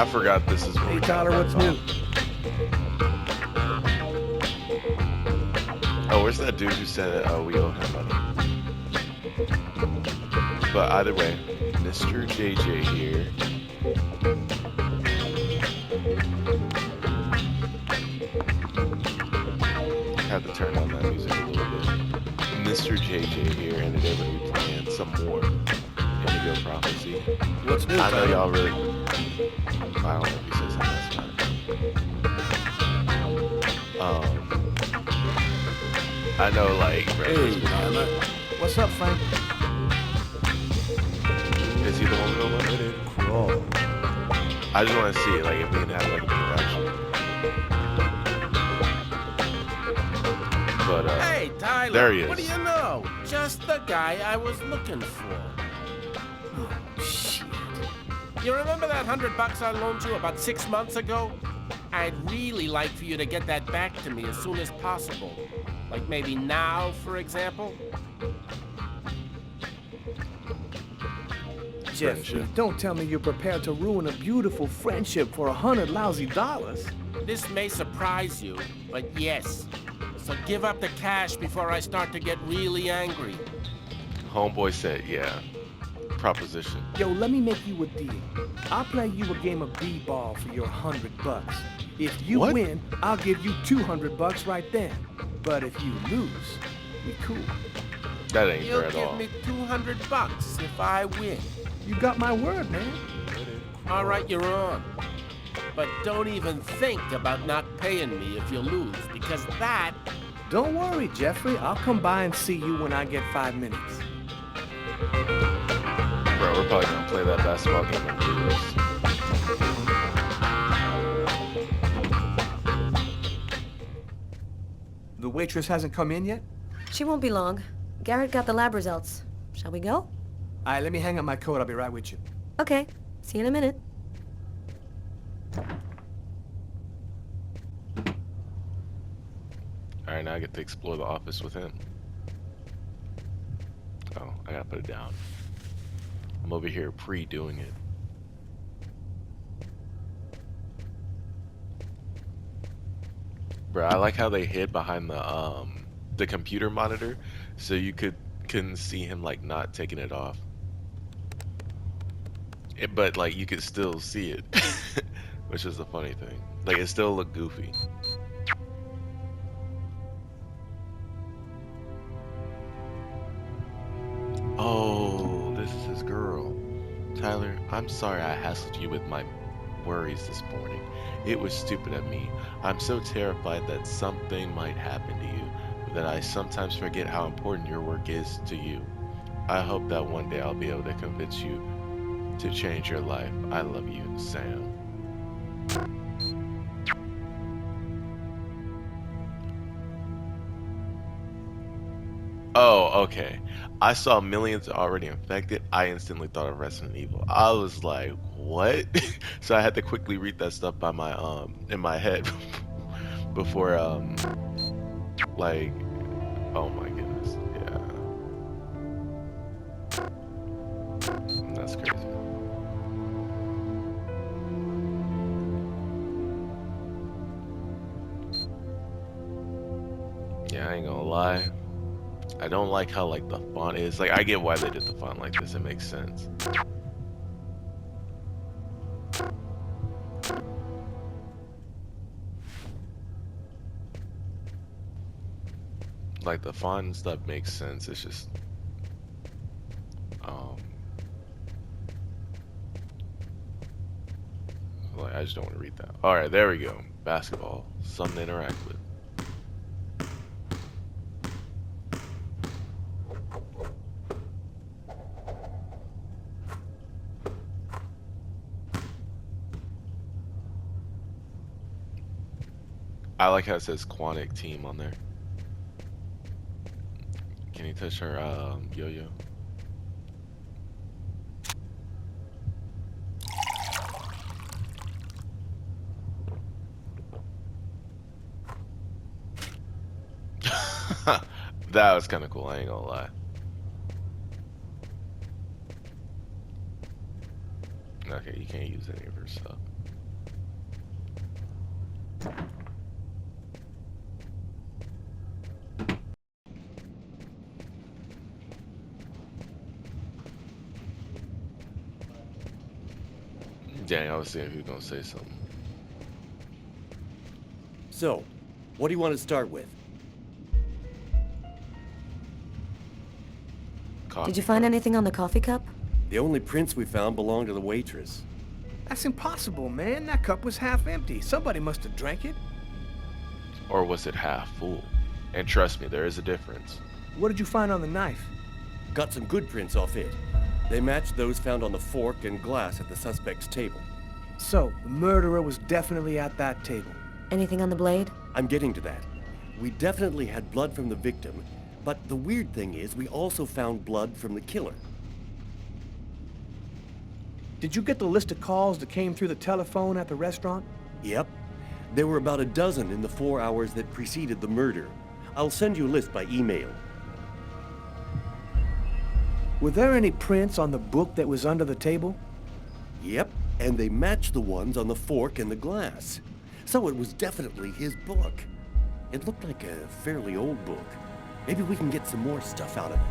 I forgot this is what Hey we're Tyler, talking what's about. new? Oh, where's that dude who said we owe him money? But either way, Mr. JJ here. Had to turn on that music a little bit. Mr. JJ here, and today we're going to be playing some more Indigo Prophecy. What's new, I know Tyler? y'all really... I don't know if he says something that's not. I know, like... Hey Tyler. What's up, Frank? Is he the one with unlimited? Cool. I just want to see, like, if we can have, like, an interaction. But, hey, Tyler, there he is. what do you know? Just the guy I was looking for. Oh, shit. You remember that $100 I loaned you about 6 months ago? I'd really like for you to get that back to me as soon as possible. Like maybe now, for example? Jeffrey, don't tell me you're prepared to ruin a beautiful friendship for $100 lousy. This may surprise you, but yes. So give up the cash before I start to get really angry. Homeboy said, yeah. Proposition. Yo, let me make you a deal. I'll play you a game of b-ball for your $100. If you What? win, I'll give you $200 right then. But if you lose, we cool. That ain't You'll fair at all. give me $200 if I win. You got my word, man. All right, you're on. But don't even think about not paying me if you lose, because that... Don't worry, Jeffrey. I'll come by and see you when I get 5 minutes. Bro, we're probably gonna play that basketball game and lose. The waitress hasn't come in yet? She won't be long. Garrett got the lab results. Shall we go? All right, let me hang up my coat. I'll be right with you. Okay. See you in a minute. Alright, now I get to explore the office with him. Oh, I gotta put it down. I'm over here pre-doing it. Bro, I like how they hid behind the computer monitor so you couldn't see him like not taking it off. But like you could still see it. Which is the funny thing. Like it still looked goofy. Oh, this is his girl. Tyler, I'm sorry I hassled you with my worries this morning. It was stupid of me. I'm so terrified that something might happen to you that I sometimes forget how important your work is to you. I hope that one day I'll be able to convince you to change your life. I love you, Sam. Oh, okay. I saw millions already infected. I instantly thought of Resident Evil. I was like, what? So I had to quickly read that stuff by my in my head before like, oh my goodness, yeah. That's crazy. Yeah, I ain't gonna lie. I don't like how like the font is. Like I get why they did the font like this. It makes sense. Like the font and stuff makes sense. It's just like I just don't want to read that. All right, there we go. Basketball, something to interact with. I like how it says Quantic Team on there. Can you touch her yo-yo? That was kind of cool, I ain't gonna lie. Okay, you can't use any of her stuff. Dang, I was seeing who's gonna say something. So, what do you want to start with? Did you find anything on the coffee cup? The only prints we found belonged to the waitress. That's impossible, man. That cup was half empty. Somebody must have drank it. Or was it half full? And trust me, there is a difference. What did you find on the knife? Got some good prints off it. They matched those found on the fork and glass at the suspect's table. So, the murderer was definitely at that table. Anything on the blade? I'm getting to that. We definitely had blood from the victim, but the weird thing is we also found blood from the killer. Did you get the list of calls that came through the telephone at the restaurant? Yep. There were about a dozen in the 4 hours that preceded the murder. I'll send you a list by email. Were there any prints on the book that was under the table? Yep, and they matched the ones on the fork and the glass. So it was definitely his book. It looked like a fairly old book. Maybe we can get some more stuff out of it.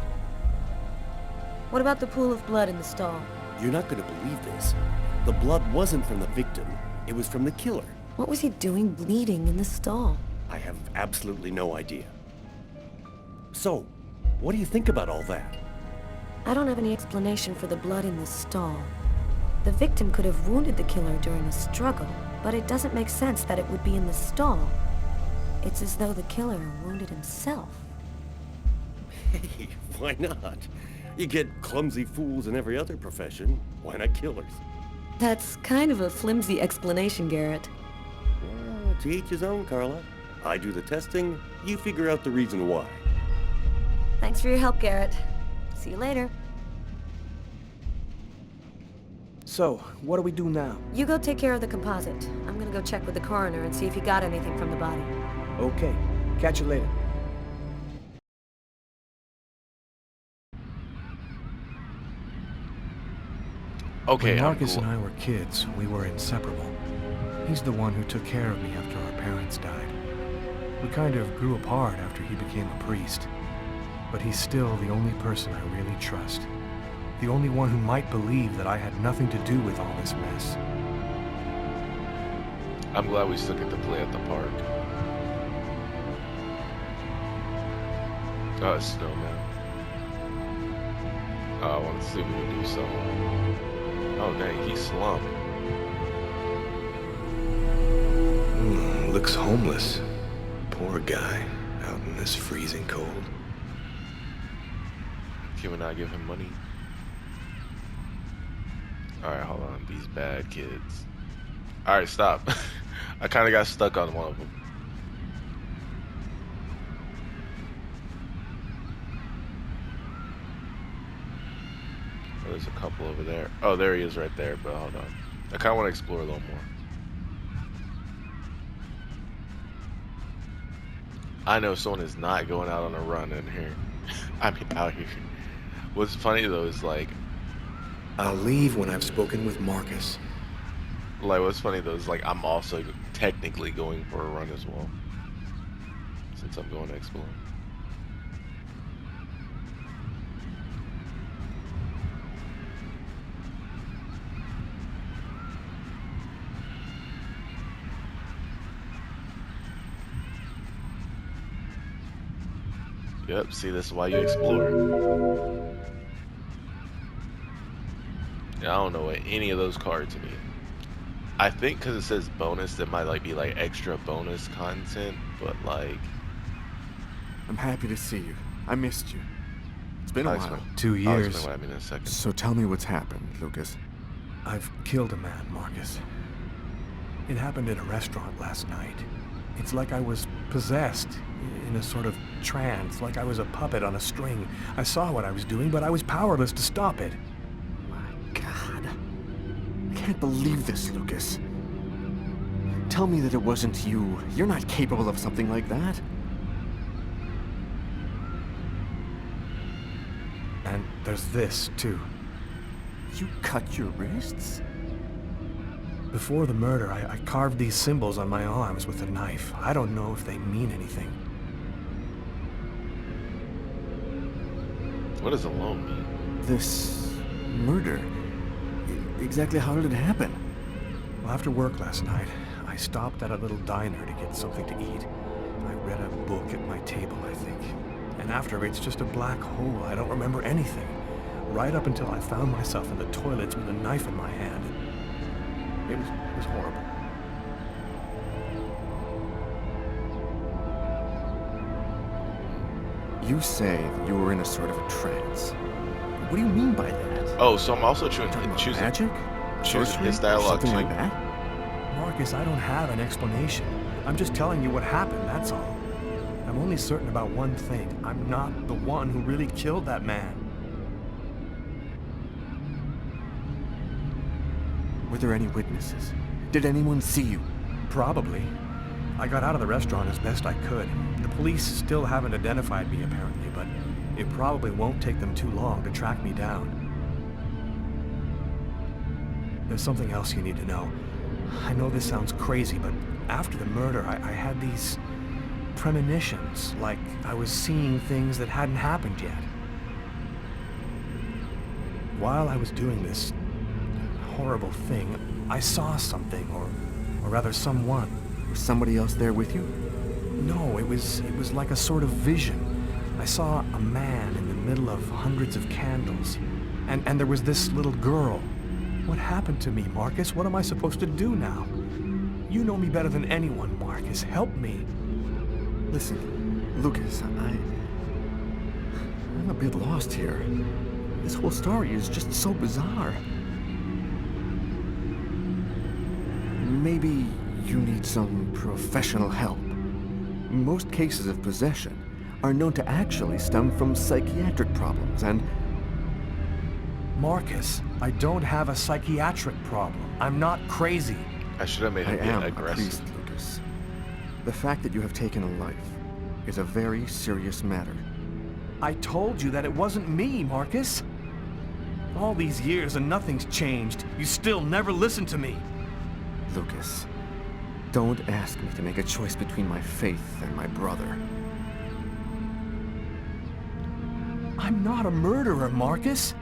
What about the pool of blood in the stall? You're not going to believe this. The blood wasn't from the victim. It was from the killer. What was he doing bleeding in the stall? I have absolutely no idea. So, what do you think about all that? I don't have any explanation for the blood in the stall. The victim could have wounded the killer during a struggle, but it doesn't make sense that it would be in the stall. It's as though the killer wounded himself. Hey, why not? You get clumsy fools in every other profession. Why not killers? That's kind of a flimsy explanation, Garrett. Well, to each his own, Carla. I do the testing, you figure out the reason why. Thanks for your help, Garrett. See you later. So, what do we do now? You go take care of the composite. I'm gonna go check with the coroner and see if he got anything from the body. Okay. Catch you later. Okay, When I'm Marcus cool. and I were kids, we were inseparable. He's the one who took care of me after our parents died. We kind of grew apart after he became a priest. But he's still the only person I really trust. The only one who might believe that I had nothing to do with all this mess. I'm glad we still get to play at the park. Oh, it's snowman. Oh, I want to see if we can do something. Oh, dang, he's slumped. Looks homeless. Poor guy, out in this freezing cold. Can we not give him money? Alright, hold on. These bad kids. Alright, stop. I kind of got stuck on one of them. Oh, there's a couple over there. Oh, there he is right there, but hold on. I kind of want to explore a little more. I know someone is not going out on a run in here. I mean, out here. What's funny though is like I'll leave when I've spoken with Marcus. what's funny though is like I'm also technically going for a run as well, since I'm going to explore. Yep, see, this is why you explore. Yeah, I don't know what any of those cards mean. I think because it says bonus, that might like be like extra bonus content, but like. I'm happy to see you. I missed you. It's been a I'll while. explain- 2 I'll years. explain what I mean in a second. So tell me what's happened, Lucas. I've killed a man, Marcus. It happened in a restaurant last night. It's like I was possessed, in a sort of trance, like I was a puppet on a string. I saw what I was doing, but I was powerless to stop it. My God. I can't believe this, Lucas. Tell me that it wasn't you. You're not capable of something like that. And there's this, too. You cut your wrists? Before the murder, I carved these symbols on my arms with a knife. I don't know if they mean anything. What does alone mean? This murder, exactly how did it happen? Well, after work last night, I stopped at a little diner to get something to eat. I read a book at my table, I think. And after, it's just a black hole. I don't remember anything. Right up until I found myself in the toilets with a knife in my hand. It was horrible. You say that you were in a sort of a trance. What do you mean by that? Oh, so I'm also Talking about choosing magic? choosing his Sorcery? dialogue Something too. like that? Marcus, I don't have an explanation. I'm just telling you what happened, that's all. I'm only certain about one thing. I'm not the one who really killed that man. Were there any witnesses? Did anyone see you? Probably. I got out of the restaurant as best I could. The police still haven't identified me, apparently, but it probably won't take them too long to track me down. There's something else you need to know. I know this sounds crazy, but after the murder, I had these premonitions, like I was seeing things that hadn't happened yet. While I was doing this horrible thing, I saw something, or rather someone. Was somebody else there with you? No, it was like a sort of vision. I saw a man in the middle of hundreds of candles, and there was this little girl. What happened to me, Marcus? What am I supposed to do now? You know me better than anyone, Marcus. Help me. Listen, Lucas, I'm a bit lost here. This whole story is just so bizarre. Maybe you need some professional help. Most cases of possession are known to actually stem from psychiatric problems, and Marcus, I don't have a psychiatric problem. I'm not crazy. I should have made I him am get a aggressive. priest, Lucas. The fact that you have taken a life is a very serious matter. I told you that it wasn't me, Marcus. All these years and nothing's changed. You still never listen to me. Lucas, don't ask me to make a choice between my faith and my brother. I'm not a murderer, Marcus.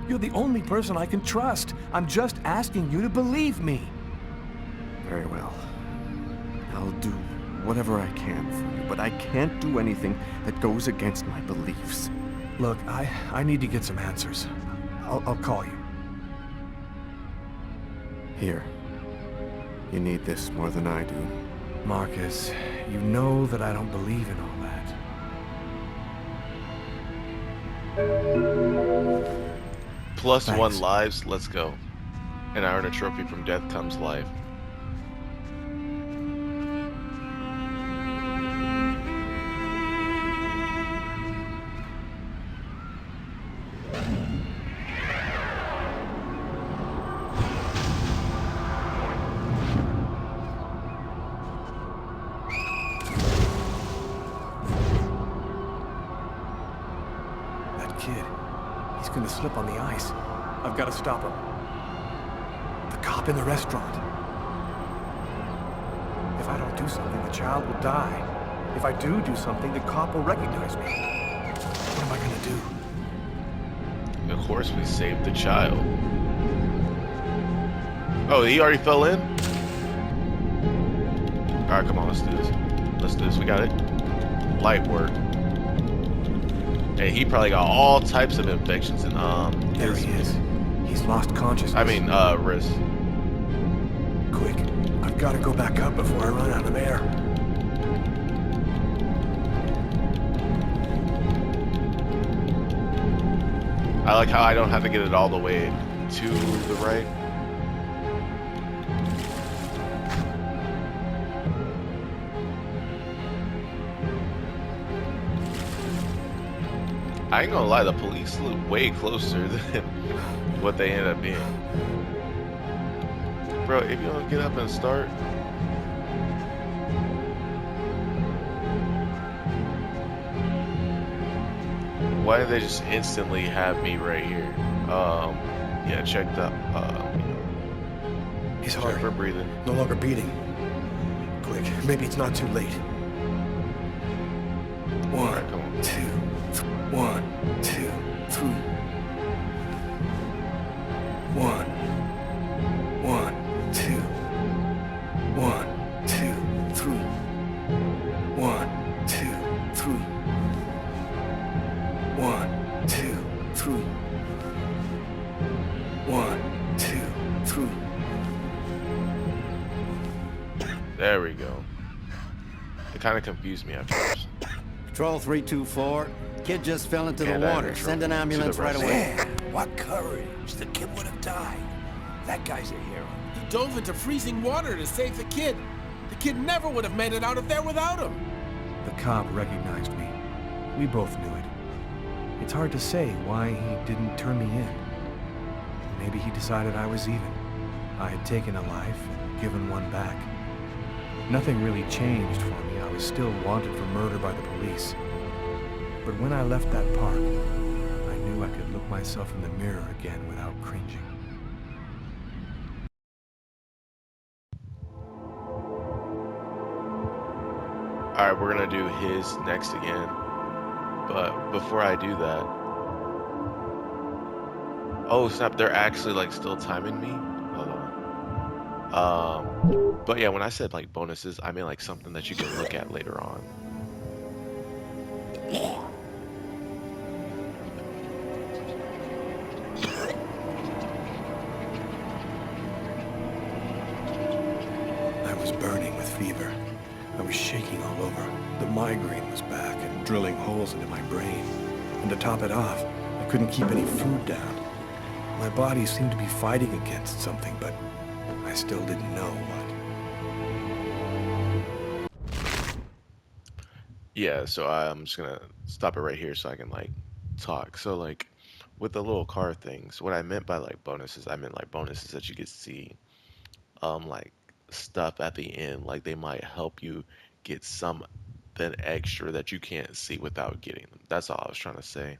You're the only person I can trust. I'm just asking you to believe me. Very well. I'll do whatever I can for you, but I can't do anything that goes against my beliefs. Look, I need to get some answers. I'll call you. Here. You need this more than I do. Marcus, you know that I don't believe in all that. Plus Thanks. 1 lives, let's go. And I earn a trophy from death comes life. That kid, he's gonna slip on the ice. I've got to stop him. The cop in the restaurant. If I don't do something, the child will die. If I do something, the cop will recognize me. What am I gonna do? Of course we saved the child. Oh, he already fell in? Alright, come on, let's do this. Let's do this, we got it. Light work. And he probably got all types of infections and There he is. He's lost consciousness. I mean wrist. Quick, I've got to go back up before I run out of air. I like how I don't have to get it all the way to the right. I ain't gonna lie, the police look way closer than what they end up being. Bro, if you don't get up and start. Why did they just instantly have me right here? Yeah, check that. His Check heart, for breathing. no longer beating. Quick, maybe it's not too late. One, Alright, come on. two, one, two, three. One, two, one, two, three. One, two, three. One, two, three. One, two, three. There we go. It kind of confused me at first. Patrol 324. Kid just fell into the And I water. have Send an to the ambulance right rescue. away. Man, what courage. The kid would have died. That guy's a hero. He dove into freezing water to save the kid. The kid never would have made it out of there without him. The cop recognized me. We both knew it. It's hard to say why he didn't turn me in. Maybe he decided I was even. I had taken a life and given one back. Nothing really changed for me. I was still wanted for murder by the police. But when I left that park, I knew I could look myself in the mirror again without cringing. Alright, we're gonna do his next again. But before I do that, oh snap, they're actually like still timing me. Hold on. But yeah, when I said like bonuses, I mean like something that you can look at later on. I was burning with fever. I was shaking all over. The migraine was back and drilling holes into my brain. And to top it off, I couldn't keep any food down. My body seemed to be fighting against something, but I still didn't know what. Yeah, so I'm just gonna stop it right here so I can like talk. So like with the little car things, what I meant by like bonuses, I meant like bonuses that you could see like stuff at the end, like they might help you get something extra that you can't see without getting them. That's all I was trying to say.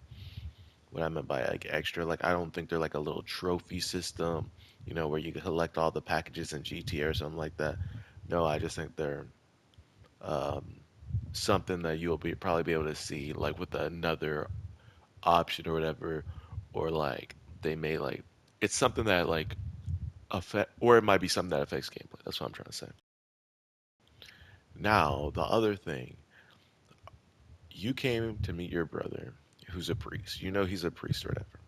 What I meant by like extra, like I don't think they're like a little trophy system, where you collect all the packages in GTA or something like that. No, I just think they're um, something that you'll probably be able to see like with another option or whatever, or like they may like it's something that like affect, or it might be something that affects gameplay. That's what I'm trying to say. Now, the other thing, you came to meet your brother, who's a priest. You know he's a priest or whatever.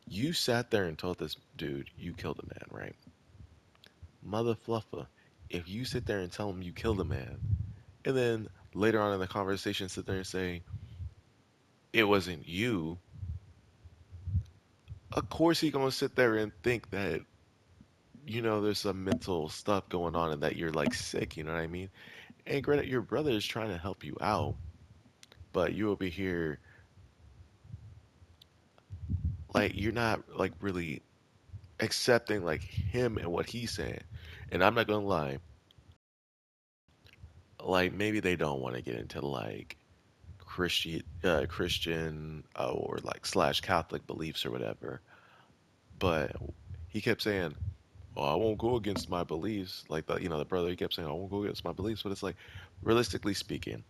You sat there and told this dude you killed a man, right? Mother fluffer, if you sit there and tell him you killed a man, and then later on in the conversation sit there and say it wasn't you, of course he gonna sit there and think that there's some mental stuff going on and that you're like sick. You know what I mean? And granted, your brother is trying to help you out, but you over here like you're not like really accepting like him and what he's saying. And I'm not gonna lie, like maybe they don't want to get into like Christian or like slash Catholic beliefs or whatever. But he kept saying, "Oh, I won't go against my beliefs." Like the brother, he kept saying, "I won't go against my beliefs." But it's like, realistically speaking,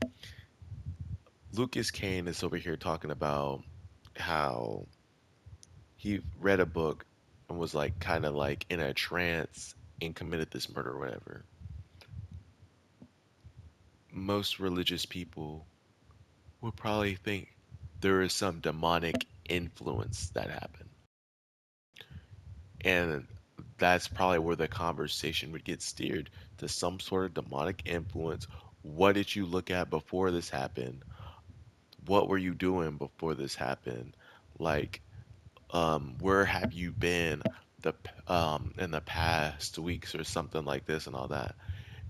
Lucas Kane is over here talking about how he read a book and was like kind of like in a trance and committed this murder or whatever. Most religious people would probably think there is some demonic influence that happened. And that's probably where the conversation would get steered to some sort of demonic influence. What did you look at before this happened? What were you doing before this happened? Like, where have you been in the past weeks or something like this and all that?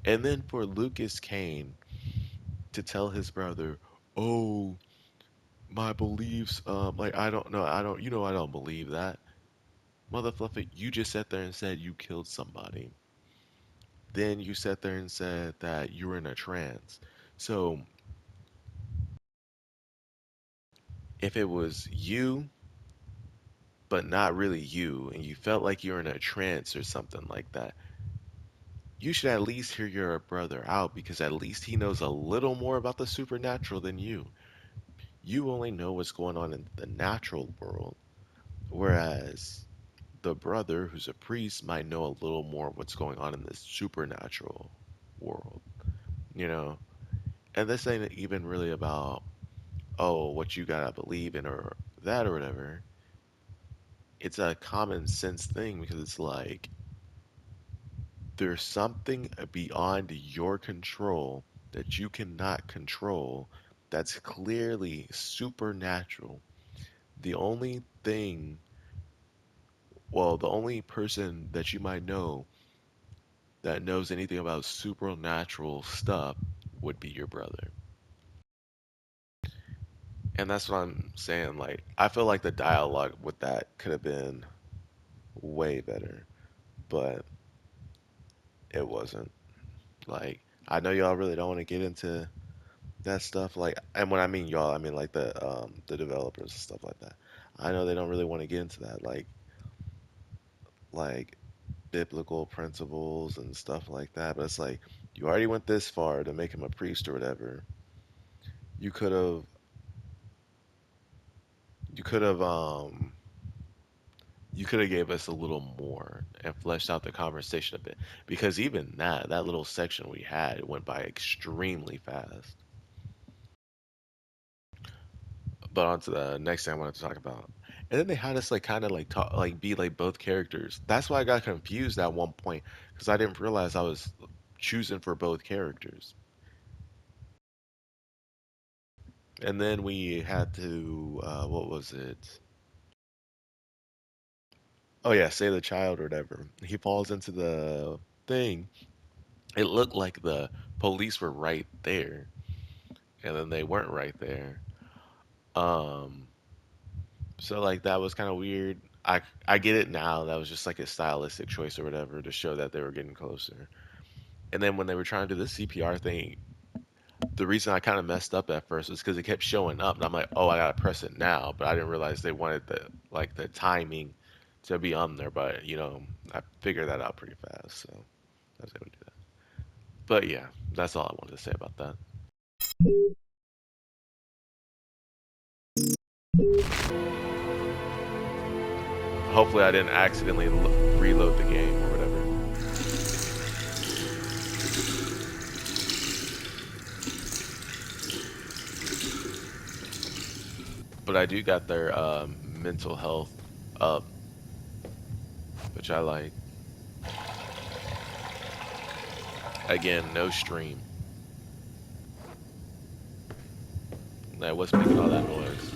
And then for Lucas Kane to tell his brother, "Oh, my beliefs, like I don't know, I don't believe that." Motherfucker, you just sat there and said you killed somebody. Then you sat there and said that you were in a trance. So if it was you, but not really you, and you felt like you were in a trance or something like that, you should at least hear your brother out because at least he knows a little more about the supernatural than you. You only know what's going on in the natural world, whereas the brother who's a priest might know a little more of what's going on in the supernatural world, you know? And this ain't even really about, oh, what you gotta believe in or that or whatever. It's a common sense thing because it's like there's something beyond your control that you cannot control that's clearly supernatural. The only thing, well, the only person that you might know that knows anything about supernatural stuff would be your brother. And that's what I'm saying. Like, I feel like the dialogue with that could have been way better, but it wasn't. Like, I know y'all really don't want to get into that stuff. Like, and when I mean y'all, I mean like the developers and stuff like that. I know they don't really want to get into that, like biblical principles and stuff like that. But it's like you already went this far to make him a priest or whatever. You could have, you could have, you could have gave us a little more and fleshed out the conversation a bit because even that little section we had went by extremely fast. But on to the next thing I wanted to talk about. And then they had us like kind of like talk like be like both characters. That's why I got confused at one point because I didn't realize I was choosing for both characters. And then we had to what was it? Oh yeah, save the child or whatever. He falls into the thing. It looked like the police were right there, and then they weren't right there. Um, so like that was kind of weird. I get it now. That was just like a stylistic choice or whatever to show that they were getting closer. And then when they were trying to do the CPR thing, the reason I kind of messed up at first was because it kept showing up, and I'm like, oh, I gotta press it now. But I didn't realize they wanted the timing to be on there. But I figured that out pretty fast, so I was able to do that. But yeah, that's all I wanted to say about that. Hopefully, I didn't accidentally reload the game or whatever. But I do got their mental health up, which I like. Again, no stream. Like, what's making all that noise?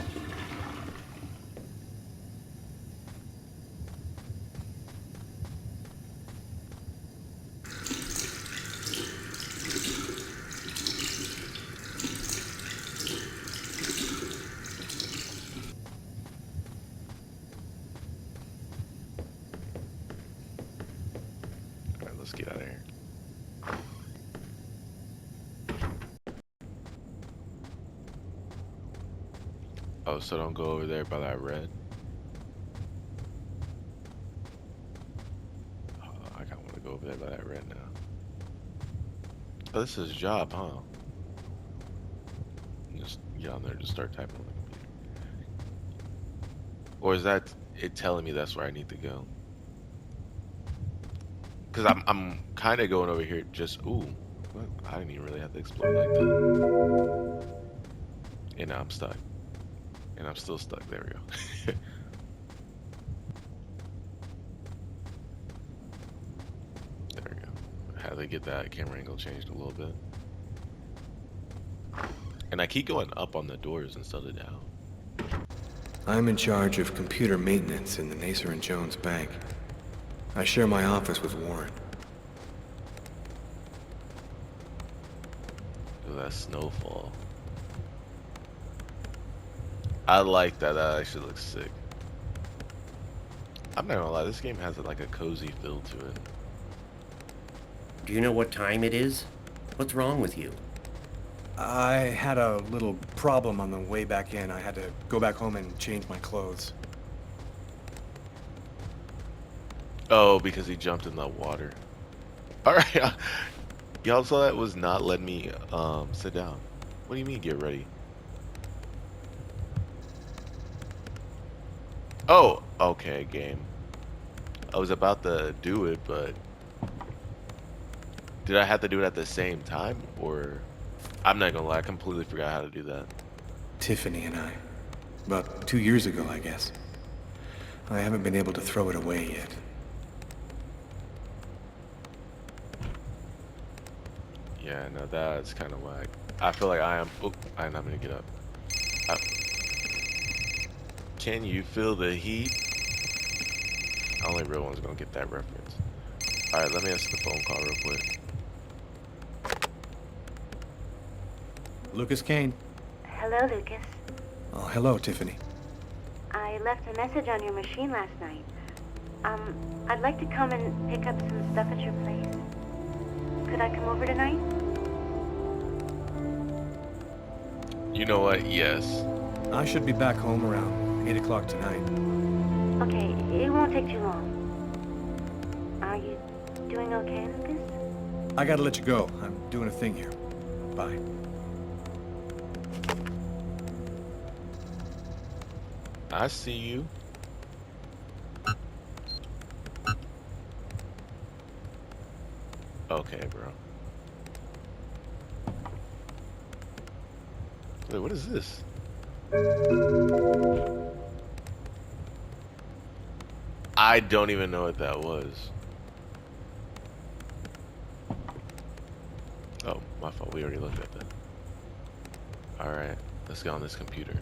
Alright, let's get out of here. Oh, so don't go over there by that red. Oh, I kind of want to go over there by that red now. Oh, this is his job, huh? Just get on there and just start typing on the computer. Or is that it telling me that's where I need to go? Because I'm kind of going over here just, ooh, what? I didn't even really have to explore like that. And now I'm stuck. And I'm still stuck. There we go. There we go. How they get that camera angle changed a little bit. And I keep going up on the doors instead of down. I'm in charge of computer maintenance in the Nacer and Jones Bank. I share my office with Warren. Ooh, that snowfall. I like that. That actually looks sick. I'm not gonna lie, this game has like a cozy feel to it. Do you know what time it is? What's wrong with you? I had a little problem on the way back in. I had to go back home and change my clothes. Oh, because he jumped in the water. All right. Y'all saw that was not letting me sit down. What do you mean get ready? Oh, okay, game. I was about to do it, but did I have to do it at the same time, or I'm not gonna lie, I completely forgot how to do that. Tiffany and I. About 2 years ago, I guess. I haven't been able to throw it away yet. Yeah, no, that's kind of whack. I feel like I am. Oh, I'm not gonna get up. I, can you feel the heat? Only real one's gonna get that reference. All right, let me answer the phone call real quick. Lucas Kane. Hello, Lucas. Oh, hello, Tiffany. I left a message on your machine last night. I'd like to come and pick up some stuff at your place. Could I come over tonight? You know what? Yes. I should be back home around 8 o'clock tonight. Okay, it won't take too long. Are you doing okay, Lucas? I gotta let you go. I'm doing a thing here. Bye. I see you. Okay, bro. Wait, what is this? I don't even know what that was. Oh, my fault. We already looked at that. Alright, let's get on this computer.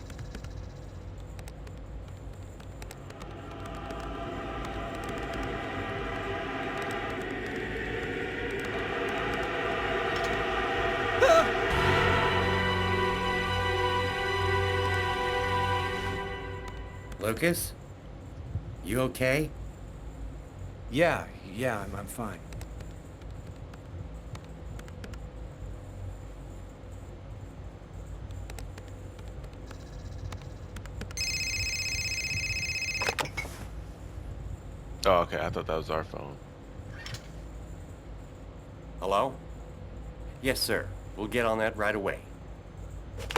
Lucas? You okay? Yeah, I'm fine. Oh, okay. I thought that was our phone. Hello? Yes, sir. We'll get on that right away.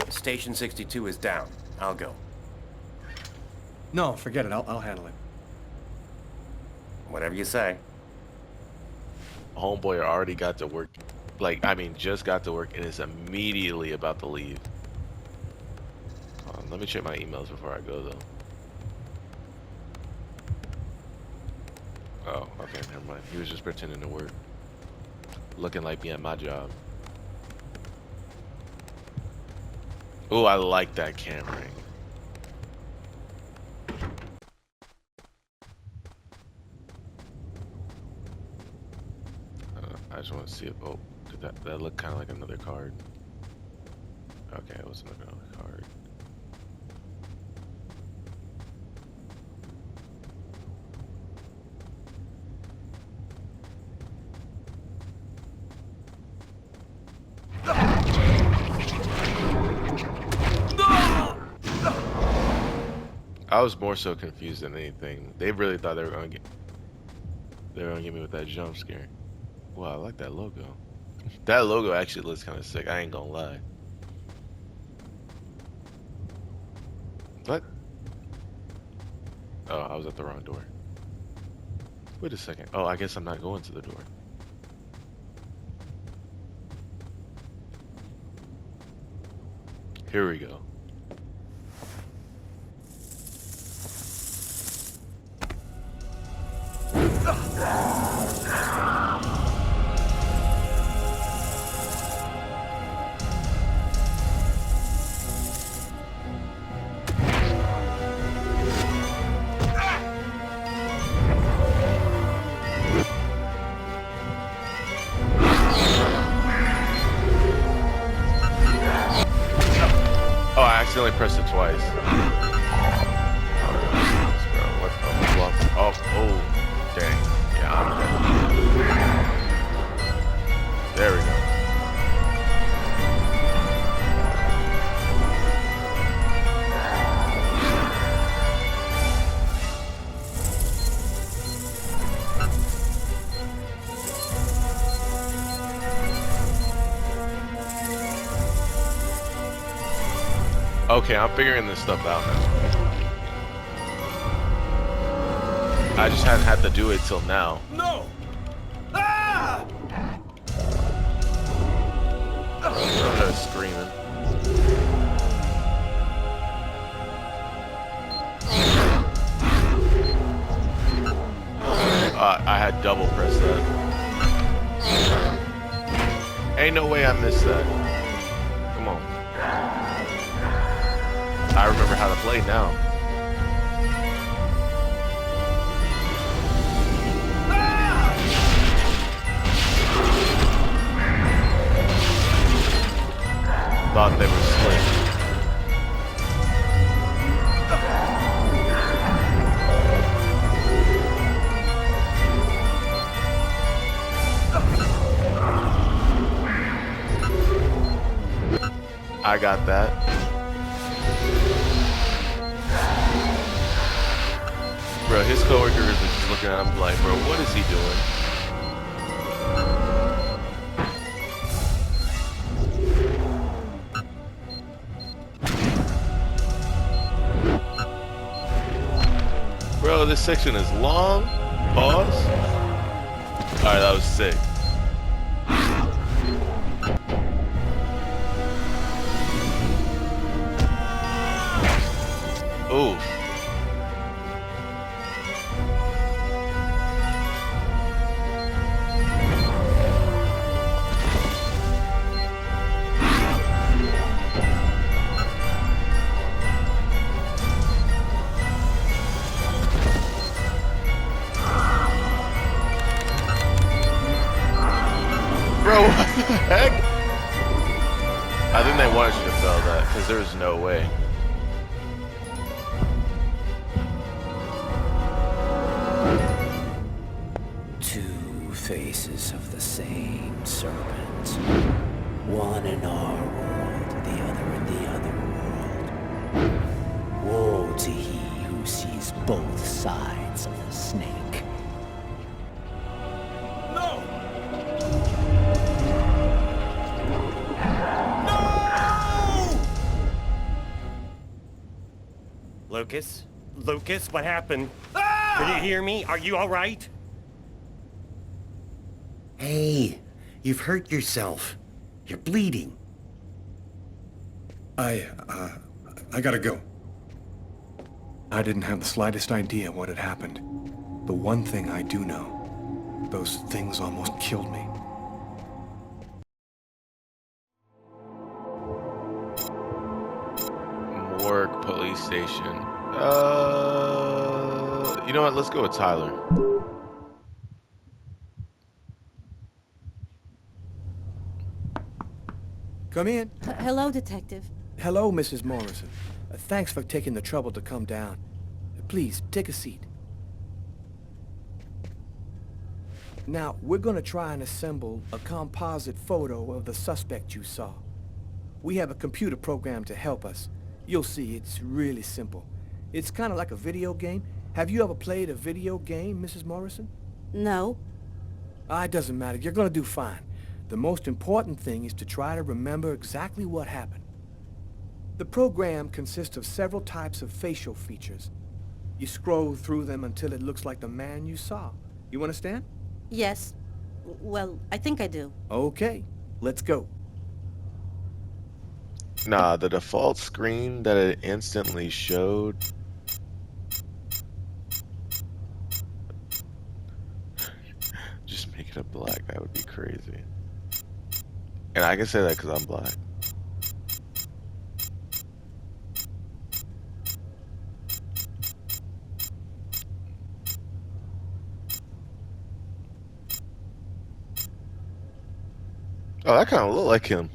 Station 62 is down. I'll go. No, forget it. I'll handle it. Whatever you say. Homeboy already got to work. Like, I mean, just got to work and is immediately about to leave. Let me check my emails before I go, though. Oh, okay, never mind. He was just pretending to work. Looking like me at my job. Oh, I like that camera angle. I just want to see if, oh, did that look kind of like another card? Okay, it wasn't another card. I was more so confused than anything. They really thought they were gonna get me with that jump scare. Wow, I like that logo. That logo actually looks kind of sick. I ain't gonna lie. What? Oh, I was at the wrong door. Wait a second. Oh, I guess I'm not going to the door. Here we go. Oh, I accidentally pressed it twice. What the fuck? Oh, oh, dang. Yeah, I'm dead. There we go. Okay, I'm figuring this stuff out now. I just hadn't had to do it till now. No! Ah! I was screaming. I had double pressed that. Ain't no way I missed that. Come on. I remember how to play now. Thought they were slick. I got that. Bro, his coworkers are just looking at him like, bro, what is he doing? Bro, this section is long. Pause. Alright, that was sick. Oof. Bro, what the heck? I think they wanted you to fail that, because there's no way. Two faces of the same serpent. One in our world, the other in the other world. Woe to he who sees both sides of the snake. Lucas? Lucas, what happened? Can you hear me? Are you all right? Hey, you've hurt yourself. You're bleeding. I gotta go. I didn't have the slightest idea what had happened. The one thing I do know, those things almost killed me. Morgue, police station. You know what? Let's go with Tyler. Come in. Hello, Detective. Hello, Mrs. Morrison. Thanks for taking the trouble to come down. Please, take a seat. Now, we're gonna try and assemble a composite photo of the suspect you saw. We have a computer program to help us. You'll see, it's really simple. It's kind of like a video game. Have you ever played a video game, Mrs. Morrison? No. It doesn't matter. You're gonna do fine. The most important thing is to try to remember exactly what happened. The program consists of several types of facial features. You scroll through them until it looks like the man you saw. You understand? Yes. Well, I think I do. Okay, let's go. Nah, the default screen that it instantly showed. Just make it black, that would be crazy. And I can say that because I'm black. Oh, that kind of looked like him.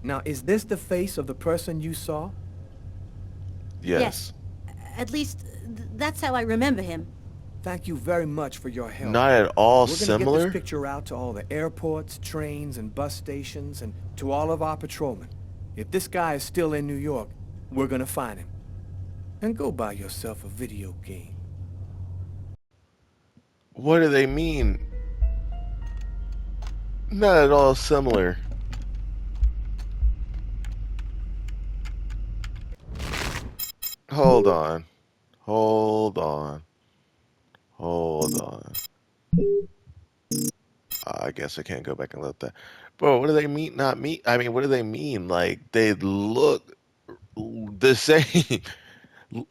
Now, is this the face of the person you saw? Yes. At least, that's how I remember him. Thank you very much for your help. Not at all We're gonna get this similar? picture out to all the airports, trains, and bus stations, and to all of our patrolmen. If this guy is still in New York, we're gonna find him. And go buy yourself a video game. What do they mean? Not at all similar. Hold on. Hold on. Hold on. I guess I can't go back and look that. Bro, what do they mean? Not me. I mean, what do they mean? Like, they look the same.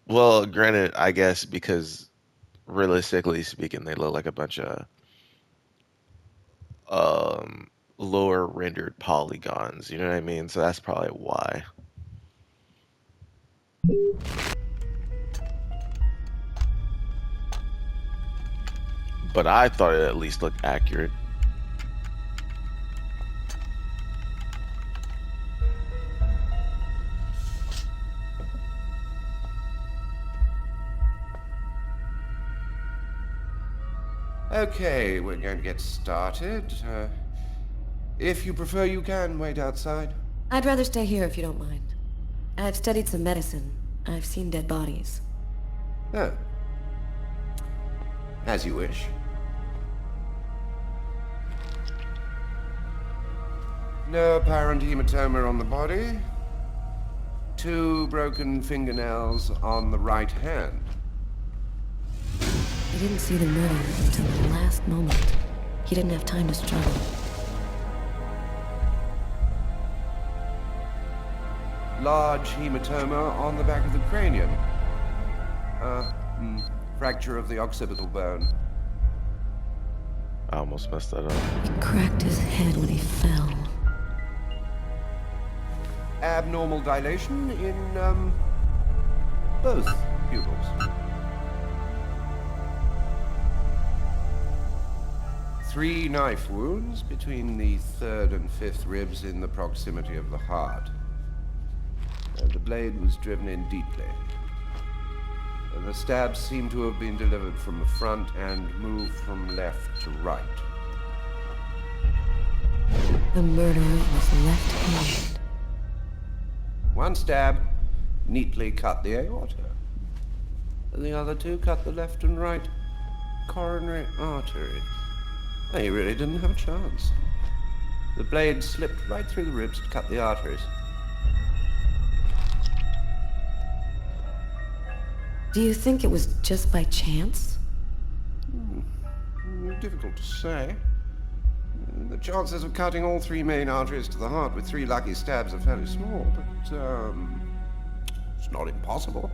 Well, granted, I guess because realistically speaking, they look like a bunch of lower rendered polygons. You know what I mean? So that's probably why. But I thought it at least looked accurate. Okay, we're going to get started. If you prefer, you can wait outside. I'd rather stay here if you don't mind. I've studied some medicine. I've seen dead bodies. Oh. As you wish. No apparent hematoma on the body. 2 broken fingernails on the right hand. He didn't see the murder until the last moment. He didn't have time to struggle. Large hematoma on the back of the cranium. Fracture of the occipital bone. I almost messed that up. He cracked his head when he fell. Abnormal dilation in, both pupils. 3 knife wounds between the 3rd and 5th ribs in the proximity of the heart. The blade was driven in deeply. The stabs seem to have been delivered from the front and moved from left to right. The murderer was left-handed. 1 stab neatly cut the aorta. The other 2 cut the left and right coronary arteries. He really didn't have a chance. The blade slipped right through the ribs to cut the arteries. Do you think it was just by chance? Difficult to say. The chances of cutting all 3 main arteries to the heart with 3 lucky stabs are fairly small, but, it's not impossible.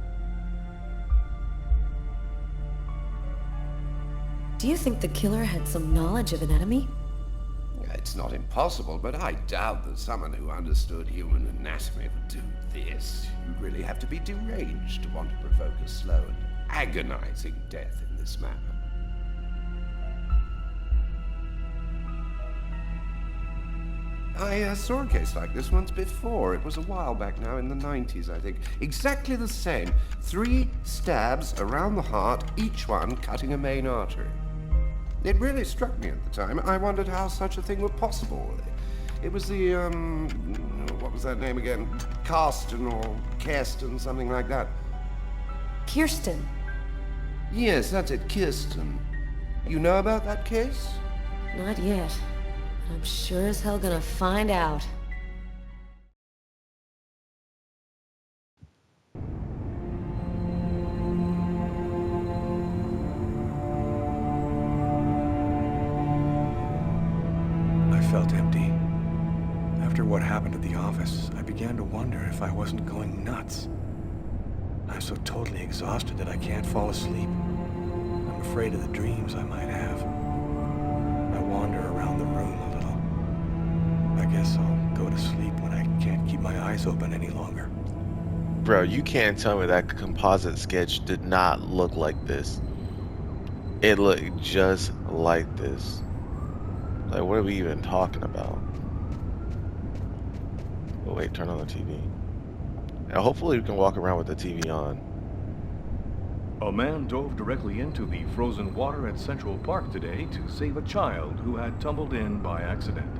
Do you think the killer had some knowledge of anatomy? It's not impossible, but I doubt that someone who understood human anatomy would do this. You'd really have to be deranged to want to provoke a slow and agonizing death in this manner. I saw a case like this once before. It was a while back now, in the 90s, I think. Exactly the same. 3 stabs around the heart, each one cutting a main artery. It really struck me at the time. I wondered how such a thing were possible. It was the, what was that name again? Karsten or Kirsten, something like that. Kirsten. Yes, that's it, Kirsten. You know about that case? Not yet. I'm sure as hell gonna find out. I felt empty. After what happened at the office, I began to wonder if I wasn't going nuts. I'm so totally exhausted that I can't fall asleep. I'm afraid of the dreams I might have. I wander around the room a little. I guess I'll go to sleep when I can't keep my eyes open any longer. Bro, you can't tell me that composite sketch did not look like this. It looked just like this. Like, what are we even talking about? Oh, wait, turn on the TV. Now, hopefully we can walk around with the TV on. A man dove directly into the frozen water at Central Park today to save a child who had tumbled in by accident.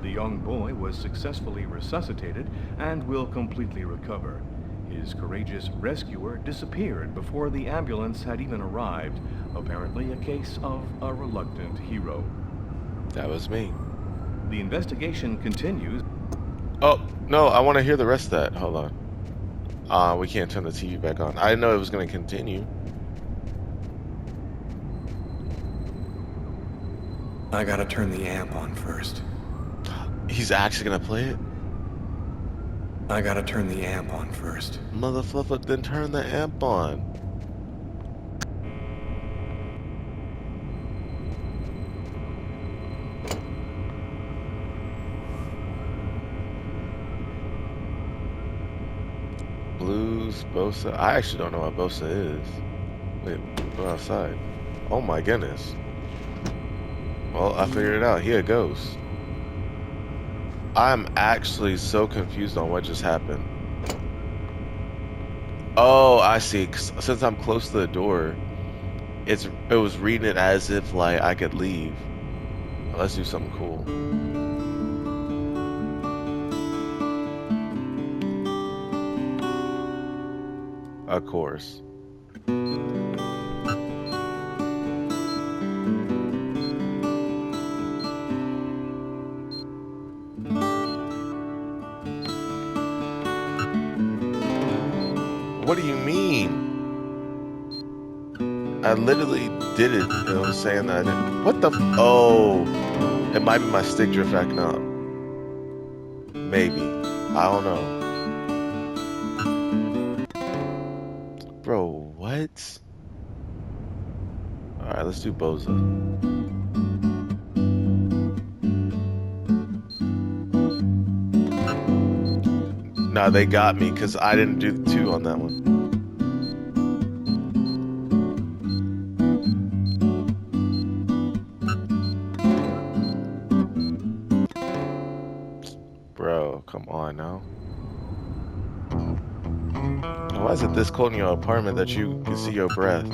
The young boy was successfully resuscitated and will completely recover. His courageous rescuer disappeared before the ambulance had even arrived, apparently a case of a reluctant hero. That was me. The investigation continues. Oh, no, I want to hear the rest of that. Hold on. We can't turn the TV back on. I didn't know it was going to continue. I gotta turn the amp on first. He's actually going to play it? I gotta turn the amp on first. Motherfucker, then turn the amp on. Blues, Bosa. I actually don't know what Bosa is. Wait, go outside. Oh my goodness. Well, I figured it out. He a ghost. I'm actually so confused on what just happened. Oh, I see. Since I'm close to the door, it was reading it as if like I could leave. Let's do something cool. Of course. What do you mean? I literally did it. You know, saying that I didn't. What the? Oh, it might be my stick drift acting up. Maybe. I don't know. Bro, what? Alright, let's do Boza. Nah, they got me because I didn't do the 2 on that one. Bro, come on now. Why is it this cold in your apartment that you can see your breath?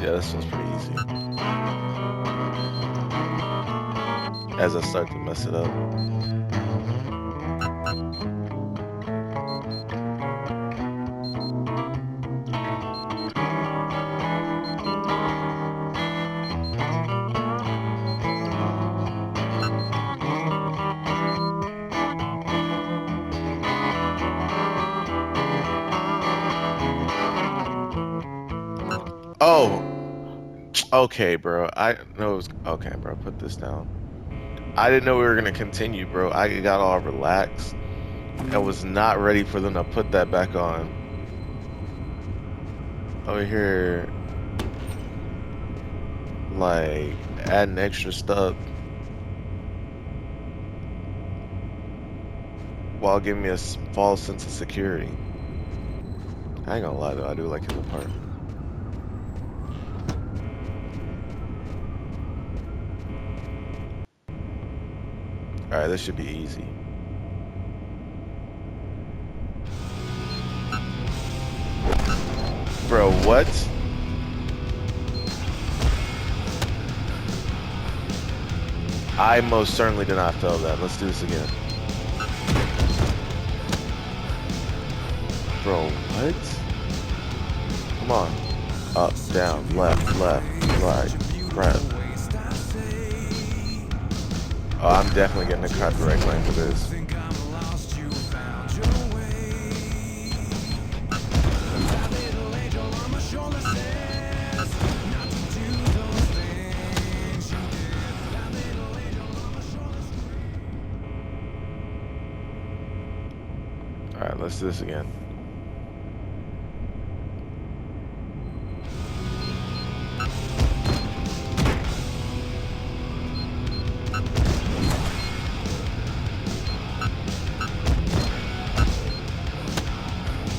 Yeah, this one's pretty easy. As I start to mess it up. Oh, okay, bro. I know it was okay, bro. Put this down. I didn't know we were gonna continue, bro. I got all relaxed and was not ready for them to put that back on. Over here, like adding extra stuff while giving me a false sense of security. I ain't gonna lie though, I do like his apartment. Alright, this should be easy. Bro, what? I most certainly did not fail that. Let's do this again. Bro, what? Come on. Up, down, left, right, press. Oh, I'm definitely getting a copyright claim for this. Alright, let's do this again.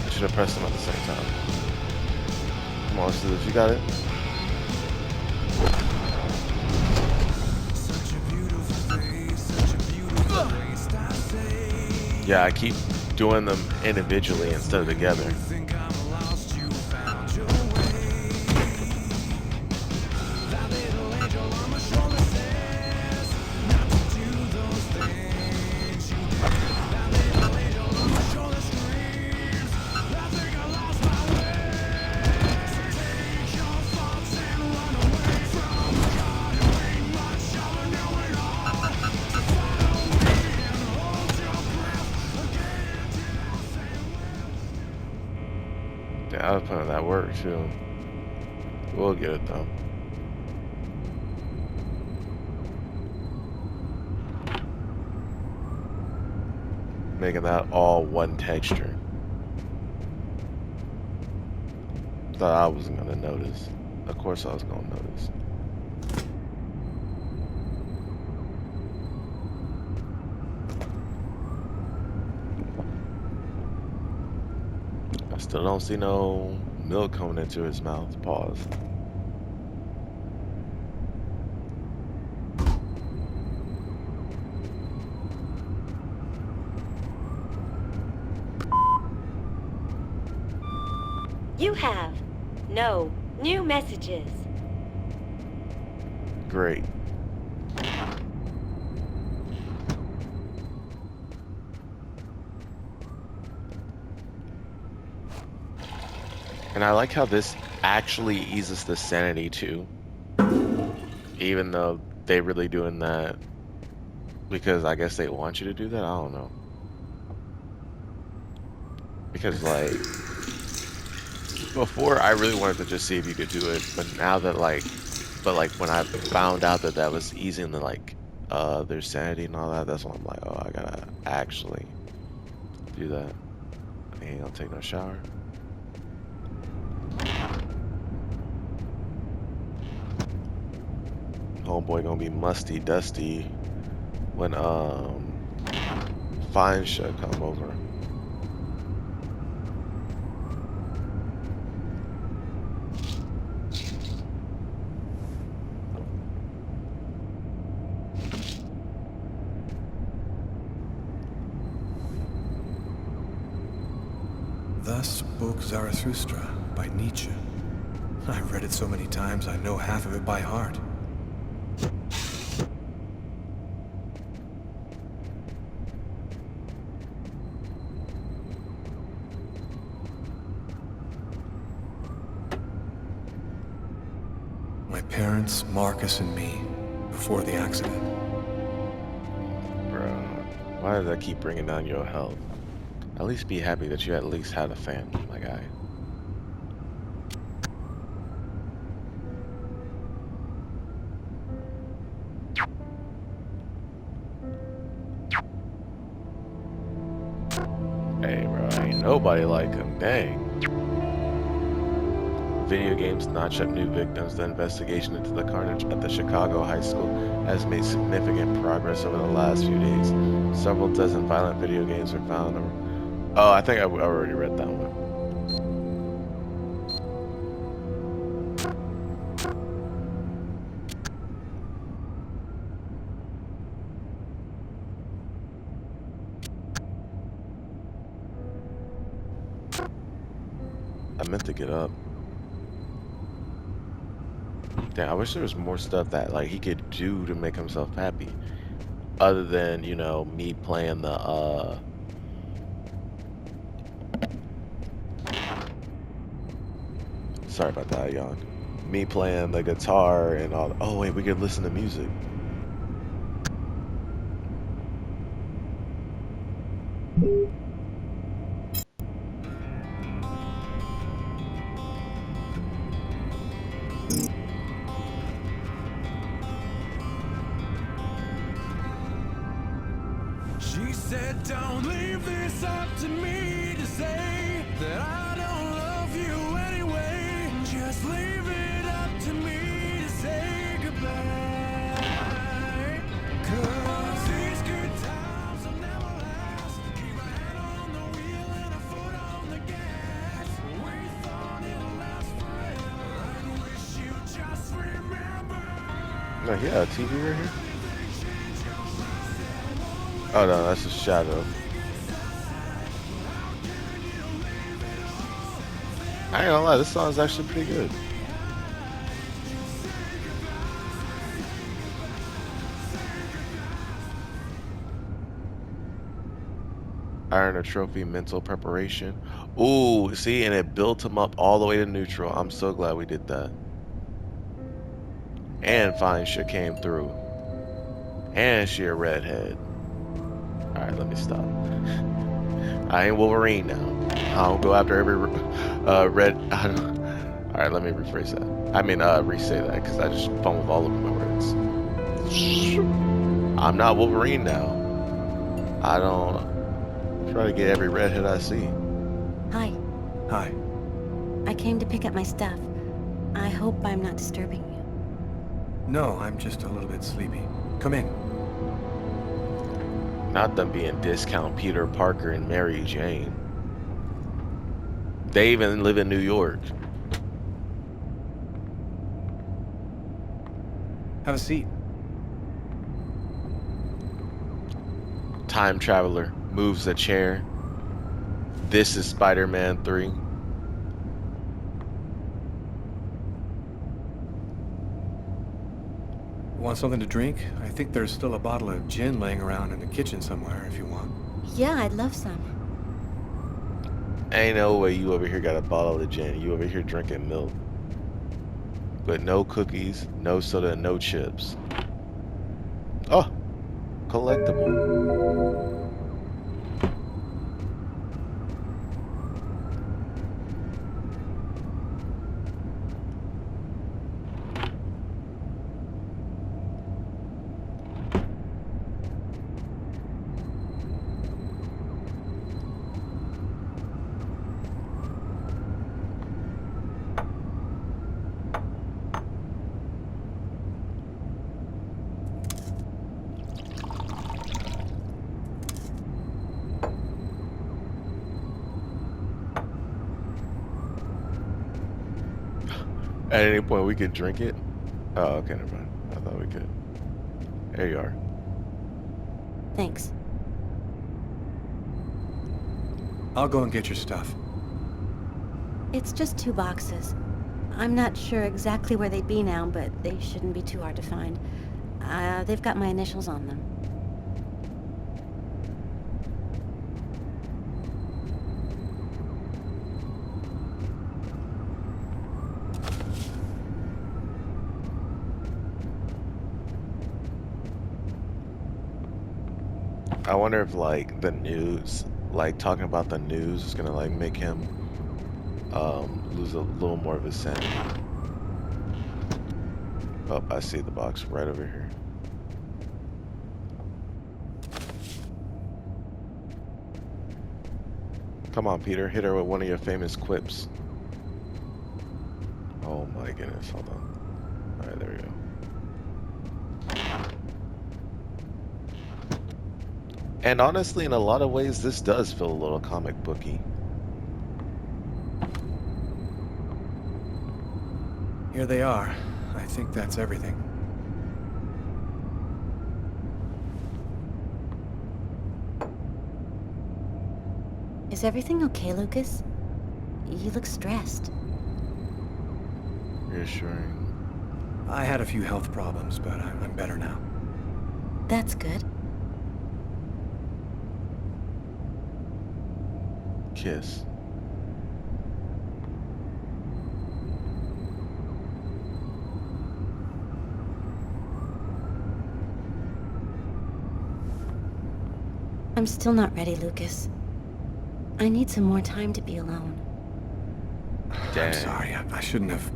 I should have pressed them at the same time. Come on, let's do this. You got it? Yeah, I keep doing them individually instead of together. Yeah, I was putting that work too. We'll get it though. Making that all one texture. Thought I wasn't gonna notice. Of course I was gonna notice. I still don't see no milk coming into his mouth. Pause. You have no new messages. Great. And I like how this actually eases the sanity too. Even though they really doing that because I guess they want you to do that. I don't know. Because like before I really wanted to just see if you could do it, but now that like when I found out that that was easing the like their sanity and all that, that's when I'm like, oh, I gotta actually do that. I ain't gonna take no shower. Homeboy gonna be musty dusty when Fine should come over. Thus spoke Zarathustra by Nietzsche. I've read it so many times I know half of it by heart. My parents, Marcus, and me, before the accident. Bro, why does that keep bringing down your health? At least be happy that you at least had a family, my guy. Hey, bro, ain't nobody like him. Dang. Video games notch up new victims. The investigation into the carnage at the Chicago high school has made significant progress over the last few days. Several dozen violent video games were found. Oh, I think I already read that one. I meant to get up. Damn, I wish there was more stuff that like he could do to make himself happy. Other than, you know, me playing the Sorry about that, I yawned. Me playing the guitar and all. Oh wait, we could listen to music. She said, don't leave this up to me to say that I don't love you anyway. Just leave it up to me to say goodbye. 'Cause these good times will never last. Keep a hand on the wheel and a foot on the gas. We thought it'd last forever. I wish you just remember. No, yeah, TV right here. Oh no, that's a shadow. I ain't gonna lie, this song is actually pretty good. Earn a trophy, mental preparation. Ooh, see, and it built him up all the way to neutral. I'm so glad we did that. And fine shit came through. And she a redhead. Alright, let me stop. I ain't Wolverine now. I don't go after every red. Alright, let me rephrase that. I mean, re-say that because I just fumbled all over my words. I'm not Wolverine now. I don't try to get every redhead I see. Hi. Hi. I came to pick up my stuff. I hope I'm not disturbing you. No, I'm just a little bit sleepy. Come in. Not them being discount Peter Parker and Mary Jane. They even live in New York. Have a seat. Time traveler moves a chair. This is Spider-Man 3. Want something to drink? I think there's still a bottle of gin laying around in the kitchen somewhere if you want. Yeah, I'd love some. Ain't no way you over here got a bottle of gin. You over here drinking milk. But no cookies, no soda, no chips. Oh, collectible. At any point we could drink it? Oh, okay, never mind. I thought we could. There you are. Thanks. I'll go and get your stuff. It's just 2 boxes. I'm not sure exactly where they'd be now, but they shouldn't be too hard to find. They've got my initials on them. I wonder if like the news, like talking about the news is gonna like make him lose a little more of his sanity. Oh, I see the box right over here. Come on, Peter, hit her with one of your famous quips. Oh my goodness, hold on. Alright, there we go. And honestly, in a lot of ways, this does feel a little comic booky. Here they are. I think that's everything. Is everything okay, Lucas? You look stressed. Reassuring. I had a few health problems, but I'm better now. That's good. Kiss. I'm still not ready, Lucas. I need some more time to be alone. I'm sorry, I shouldn't have...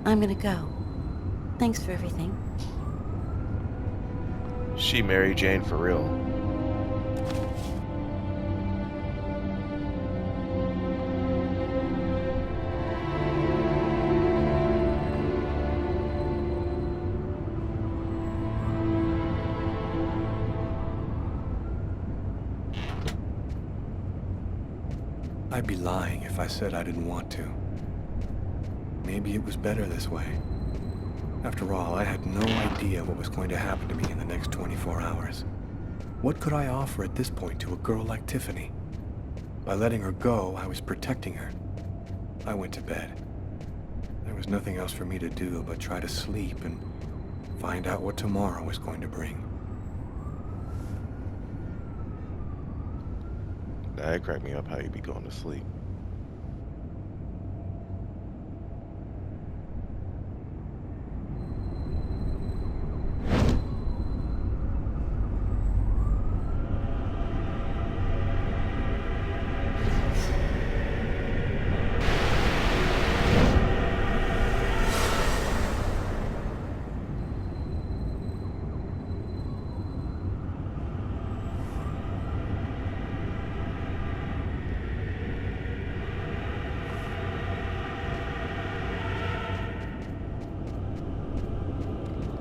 I'm gonna go. Thanks for everything. She Mary Jane for real. I'd be lying if I said I didn't want to. Maybe it was better this way. After all, I had no idea what was going to happen to me in the next 24 hours. What could I offer at this point to a girl like Tiffany? By letting her go, I was protecting her. I went to bed. There was nothing else for me to do but try to sleep and find out what tomorrow was going to bring. That cracked me up how you be going to sleep.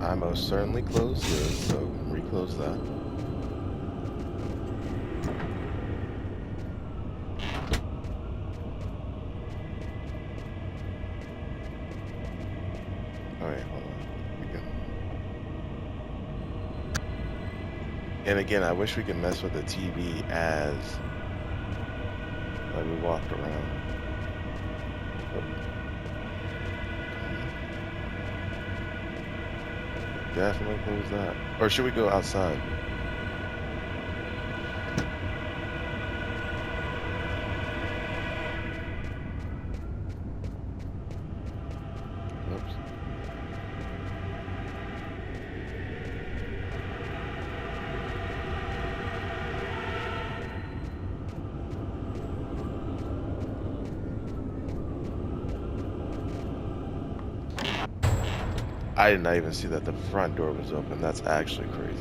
I most certainly closed this, so reclose that. Alright, hold on. We can... And again, I wish we could mess with the TV as like we walked around. Definitely close that. Or should we go outside? Oops. I did not even see that the front door was open. That's actually crazy.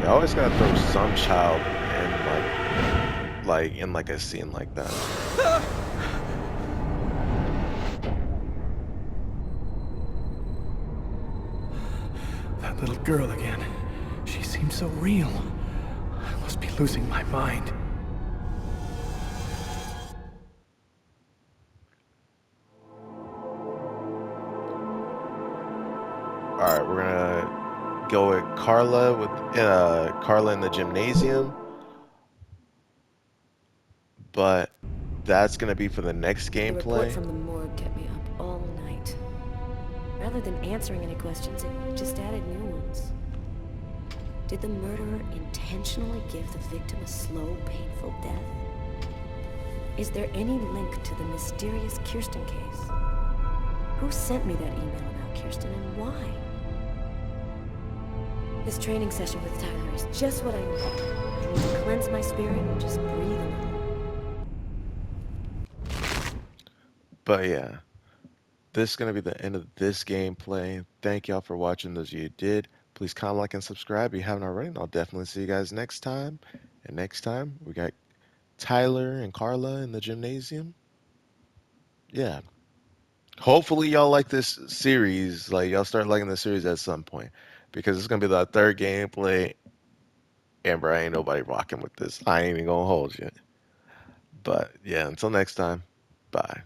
They always gotta throw some child in like a scene like that. That little girl again. She seems so real. I must be losing my mind. Alright, we're gonna go with Carla Carla in the gymnasium. But that's gonna be for the next The report gameplay. from the morgue kept me up all night. Rather than answering any questions, it just added new ones. Did the murderer intentionally give the victim a slow, painful death? Is there any link to the mysterious Kirsten case? Who sent me that email about Kirsten and why? This training session with Tyler is just what I need. I need to cleanse my spirit and just breathe a little. But yeah, this is going to be the end of this gameplay. Thank y'all for watching, those of you who did. Please comment, like, and subscribe if you haven't already. And I'll definitely see you guys next time. And next time, we got Tyler and Carla in the gymnasium. Yeah. Hopefully y'all like this series. Like, y'all start liking the series at some point. Because it's going to be the third gameplay. And bro, ain't nobody rocking with this. I ain't even going to hold you. But yeah, until next time, bye.